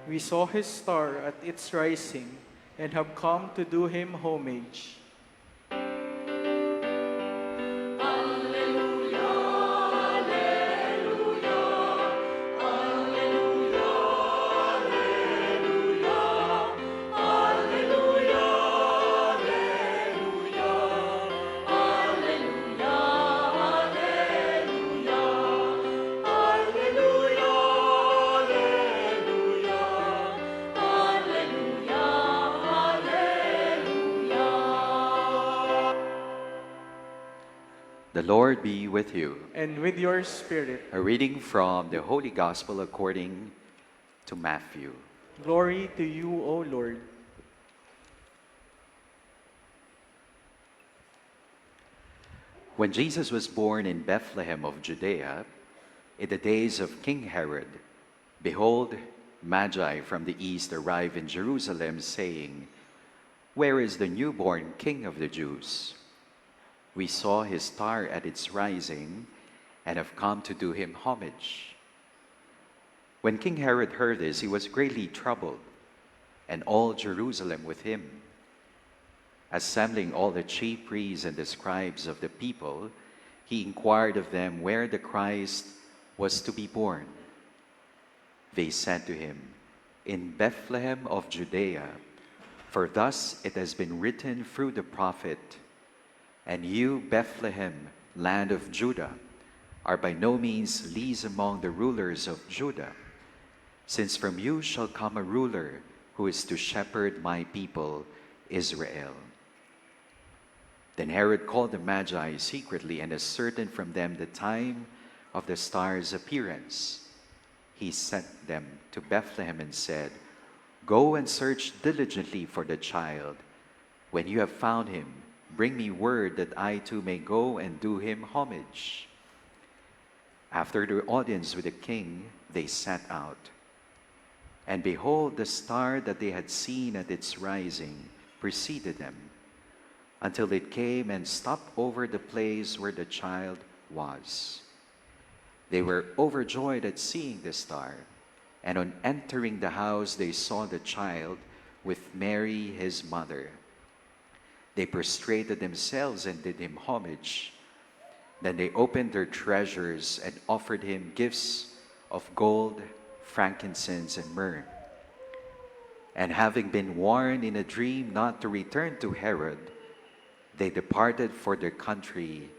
We saw his star at its rising and have come to do him homage. The Lord be with you. And with your spirit, A reading from the Holy Gospel according to Matthew. glory to you, O Lord. When Jesus was born in Bethlehem of Judea, in the days of King Herod, behold, Magi from the east arrived in Jerusalem, saying, "Where is the newborn King of the Jews? We saw his star at its rising and have come to do him homage." When King Herod heard this, he was greatly troubled, and all Jerusalem with him. Assembling all the chief priests and the scribes of the people, he inquired of them where the Christ was to be born. They said to him, "In Bethlehem of Judea, for thus it has been written through the prophet, 'And you, Bethlehem, land of Judah, are by no means least among the rulers of Judah, since from you shall come a ruler who is to shepherd my people Israel.'" Then Herod called the Magi secretly and ascertained from them the time of the star's appearance. He sent them to Bethlehem and said, "Go and search diligently for the child. When you have found him, bring me word that I too may go and do him homage." After their audience with the king, they set out. And behold, the star that they had seen at its rising preceded them, until it came and stopped over the place where the child was. They were overjoyed at seeing the star, and on entering the house they saw the child with Mary his mother. They prostrated themselves and did him homage. Then they opened their treasures and offered him gifts of gold, frankincense, and myrrh. And having been warned in a dream not to return to Herod, they departed for their country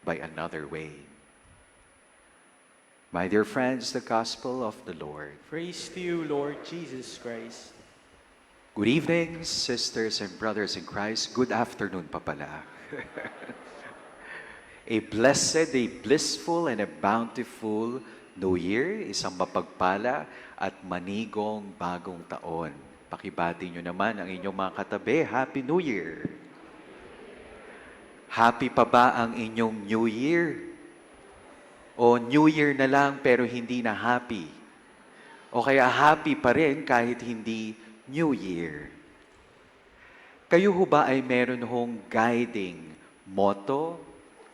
by another way. My dear friends, the Gospel of the Lord. Praise to you, Lord Jesus Christ. Good evening, sisters and brothers in Christ. Good afternoon pa pala. A blessed, a blissful, and a bountiful New Year. Isang mapagpala at manigong bagong taon. Pakibati nyo naman ang inyong mga katabi. Happy New Year! Happy pa ba ang inyong New Year? O New Year na lang pero hindi na happy? O kaya happy pa rin kahit hindi New Year? Kayo ho ba ay meron hong guiding motto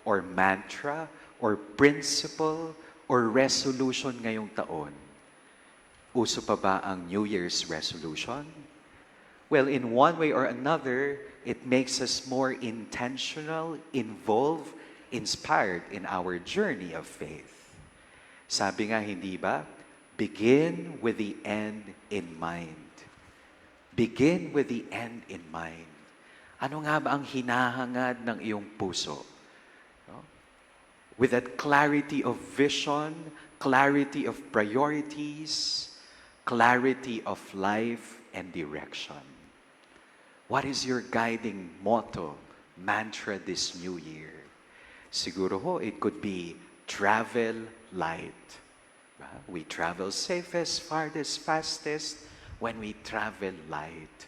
or mantra or principle or resolution ngayong taon? Uso pa ba ang New Year's resolution? Well, in one way or another, it makes us more intentional, involved, inspired in our journey of faith. Sabi nga, hindi ba? Begin with the end in mind. Begin with the end in mind. Ano nga ba ang hinahangad ng iyong puso? No? With that clarity of vision, clarity of priorities, clarity of life and direction. What is your guiding motto, mantra this new year? Siguro ho, it could be travel light. We travel safest, farthest, fastest when we travel light.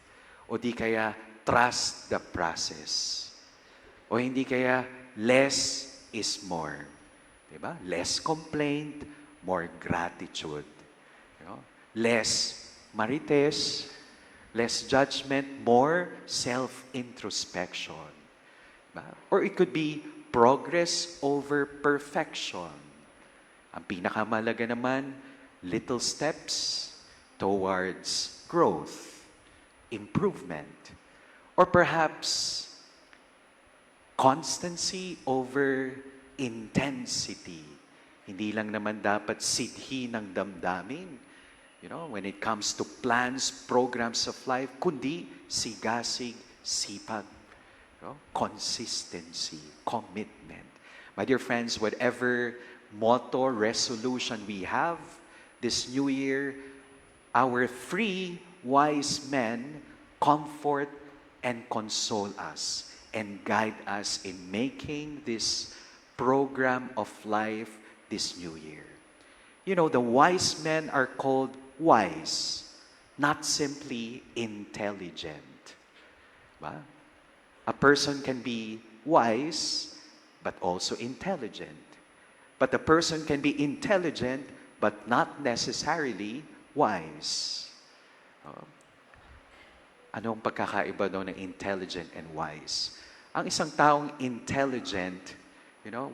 O di kaya trust the process. O hindi kaya less is more. Diba? Less complaint, more gratitude. You know? Less marites, less judgment, more self-introspection. Diba? Or it could be progress over perfection. Ang pinakamalaga naman, little steps towards growth, improvement, or perhaps constancy over intensity. Hindi lang naman dapat sidhi ng damdamin, when it comes to plans, programs of life, kundi sigasig, sipag, consistency, commitment. My dear friends, whatever motto, resolution we have this new year, our three wise men comfort and console us and guide us in making this program of life this new year. The wise men are called wise, not simply intelligent. Ba? A person can be wise, but also intelligent. But a person can be intelligent, but not necessarily wise. Anong pagkakaiba doon ng intelligent and wise? Ang isang taong intelligent,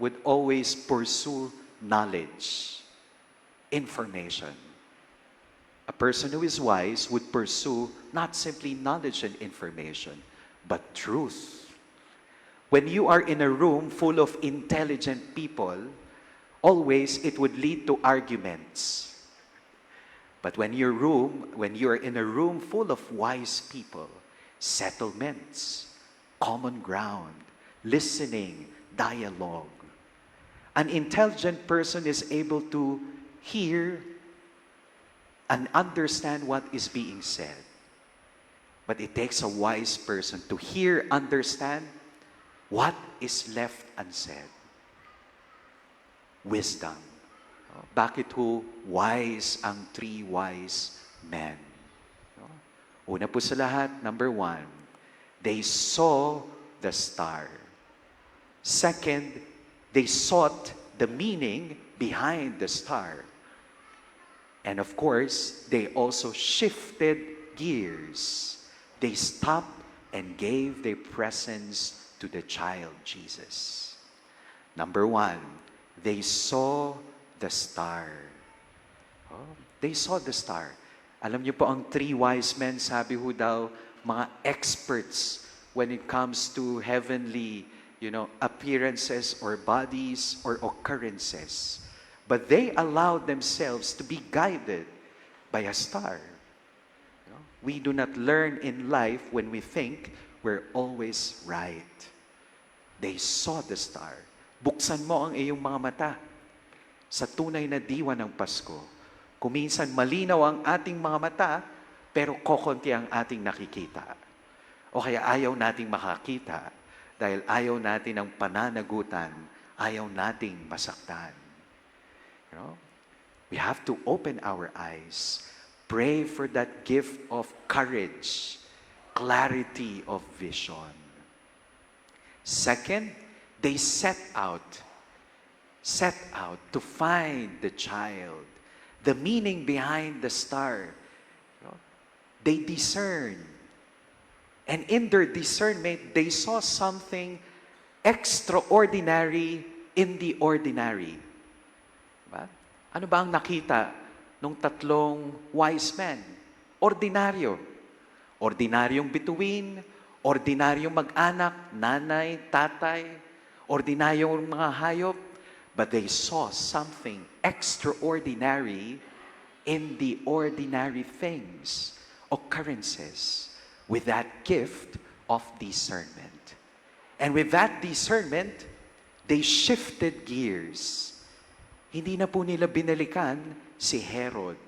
would always pursue knowledge, information. A person who is wise would pursue not simply knowledge and information, but truth. When you are in a room full of intelligent people, always it would lead to arguments. But when you're in a room full of wise people, settlements, common ground, listening, dialogue. An intelligent person is able to hear and understand what is being said. But it takes a wise person to hear, understand what is left unsaid. Wisdom. Bakit ho wise ang three wise men? Una po sa lahat, number one, they saw the star. Second, they sought the meaning behind the star. And of course, they also shifted gears. They stopped and gave their presence to the child Jesus. Number one, they saw the star. They saw the star. Alam niyo po, ang three wise men, sabi ho daw, mga experts when it comes to heavenly, appearances or bodies or occurrences. But they allowed themselves to be guided by a star. We do not learn in life when we think we're always right. They saw the star. Buksan mo ang iyong mga mata sa tunay na diwa ng Pasko. Kuminsan malinaw ang ating mga mata, pero kokonti ang ating nakikita. O kaya ayaw nating makakita dahil ayaw natin ng pananagutan, ayaw nating masaktan. We have to open our eyes, pray for that gift of courage, clarity of vision. Second, they set out to find the child, the meaning behind the star. They discern. And in their discernment, they saw something extraordinary in the ordinary. Diba? Ano ba ang nakita ng tatlong wise men? Ordinaryo. Ordinaryong bituin, ordinaryong mag-anak, nanay, tatay, ordinaryong mga hayop, but they saw something extraordinary in the ordinary things, occurrences, with that gift of discernment. And with that discernment, they shifted gears. Hindi na po nila binalikan si Herod.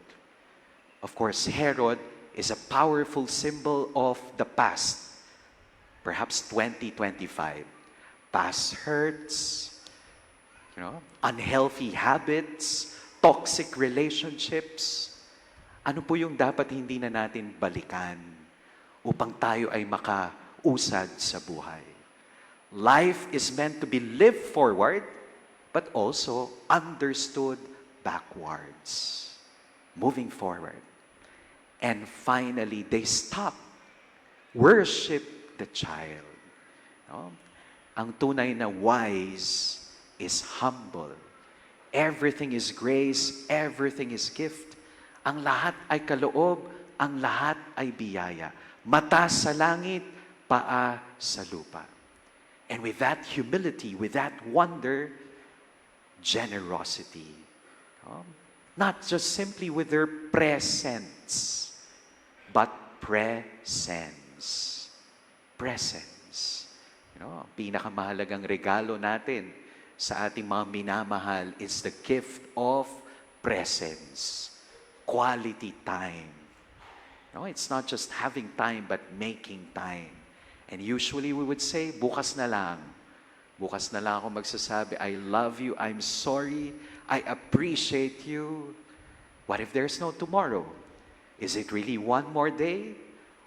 Of course, Herod is a powerful symbol of the past. Perhaps 2025. Past hurts, unhealthy habits, toxic relationships. Ano po yung dapat hindi na natin balikan upang tayo ay makausad sa buhay? Life is meant to be lived forward, but also understood backwards, moving forward. And finally, they stop, worship the child. Ang tunay na wise is humble. Everything is grace, everything is gift. Ang lahat ay kaloob, ang lahat ay biyaya. Mata sa langit, paa sa lupa. And with that humility, with that wonder, generosity. Not just simply with their presence, but presence. Presence. Pinakamahalagang regalo natin sa ating mga minamahal is the gift of presence. Quality time. No, it's not just having time, but making time. And usually we would say, bukas na lang. Bukas na lang ako magsasabi, I love you, I'm sorry, I appreciate you. What if there's no tomorrow? Is it really one more day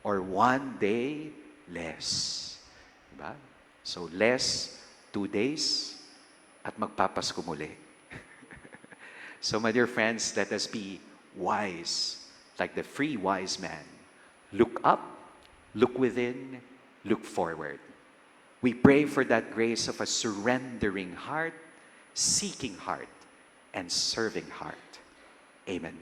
or one day less? Diba? So less, 2 days, at magpapasko muli. So my dear friends, let us be wise, like the free wise man. Look up, look within, look forward. We pray for that grace of a surrendering heart, seeking heart, and serving heart. Amen.